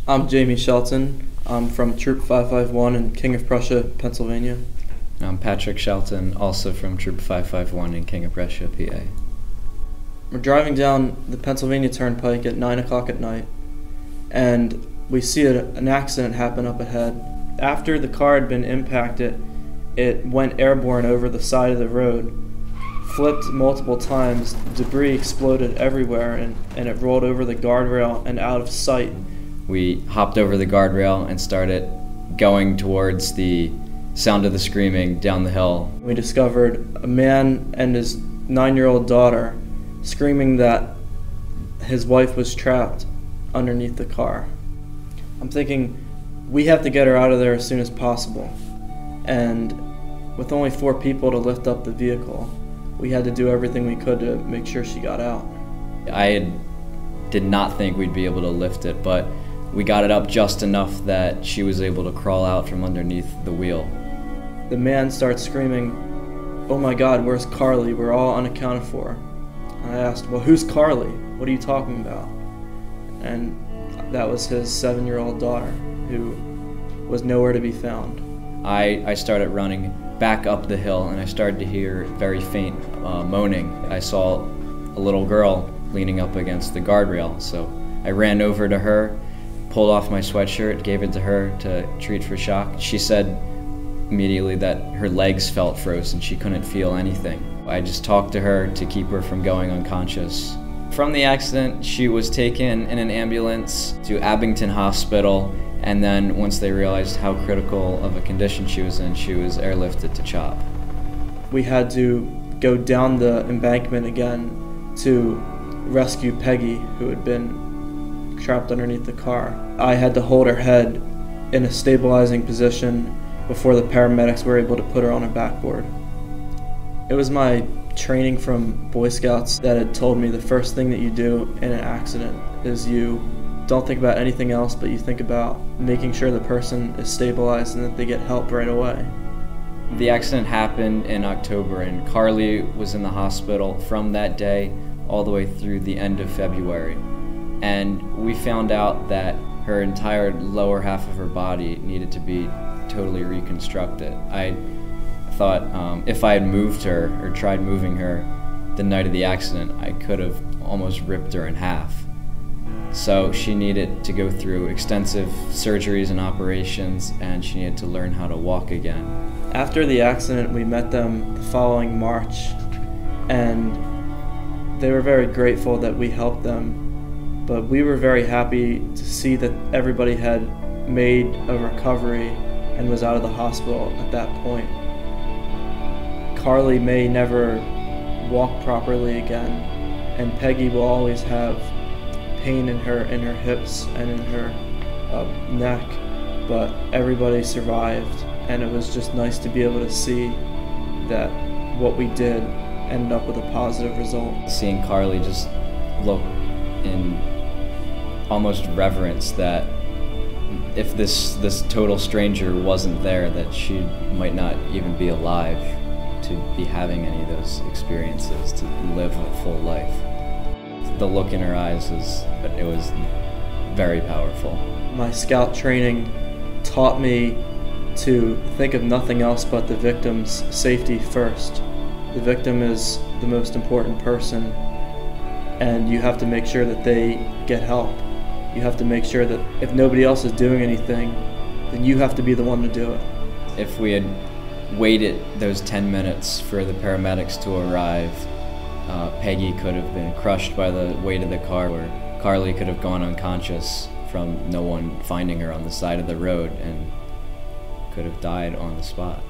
I'm Jamie Shelton. I'm from Troop 551 in King of Prussia, Pennsylvania. I'm Patrick Shelton, also from Troop 551 in King of Prussia, PA. We're driving down the Pennsylvania Turnpike at 9 o'clock at night, and we see an accident happen up ahead. After the car had been impacted, it went airborne over the side of the road, flipped multiple times, debris exploded everywhere, and it rolled over the guardrail and out of sight. We hopped over the guardrail and started going towards the sound of the screaming down the hill. We discovered a man and his 9-year-old daughter screaming that his wife was trapped underneath the car. I'm thinking, we have to get her out of there as soon as possible. And with only 4 people to lift up the vehicle, we had to do everything we could to make sure she got out. I did not think we'd be able to lift it, but we got it up just enough that she was able to crawl out from underneath the wheel. The man starts screaming, "Oh my God, where's Carly? We're all unaccounted for." I asked, "Well, who's Carly? What are you talking about?" And that was his 7-year-old daughter, who was nowhere to be found. I started running back up the hill, and I started to hear very faint moaning. I saw a little girl leaning up against the guardrail, so I ran over to her, pulled off my sweatshirt, gave it to her to treat for shock. She said immediately that her legs felt frozen, she couldn't feel anything. I just talked to her to keep her from going unconscious. From the accident, she was taken in an ambulance to Abington Hospital, and then once they realized how critical of a condition she was in, she was airlifted to CHOP. We had to go down the embankment again to rescue Peggy, who had been trapped underneath the car. I had to hold her head in a stabilizing position before the paramedics were able to put her on a backboard. It was my training from Boy Scouts that had told me the first thing that you do in an accident is you don't think about anything else, but you think about making sure the person is stabilized and that they get help right away. The accident happened in October, and Carly was in the hospital from that day all the way through the end of February. And we found out that her entire lower half of her body needed to be totally reconstructed. I thought if I had moved her or tried moving her the night of the accident, I could have almost ripped her in half. So she needed to go through extensive surgeries and operations, and she needed to learn how to walk again. After the accident, we met them the following March, and they were very grateful that we helped them, but we were very happy to see that everybody had made a recovery and was out of the hospital at that point. Carly may never walk properly again, and Peggy will always have pain in her hips and in her neck, but everybody survived, and it was just nice to be able to see that what we did ended up with a positive result. Seeing Carly just look in almost reverence that if this total stranger wasn't there, that she might not even be alive to be having any of those experiences, to live a full life. The look in her eyes was very powerful. My scout training taught me to think of nothing else but the victim's safety first. The victim is the most important person, and you have to make sure that they get help. You have to make sure that if nobody else is doing anything, then you have to be the one to do it. If we had waited those 10 minutes for the paramedics to arrive, Peggy could have been crushed by the weight of the car, or Carly could have gone unconscious from no one finding her on the side of the road and could have died on the spot.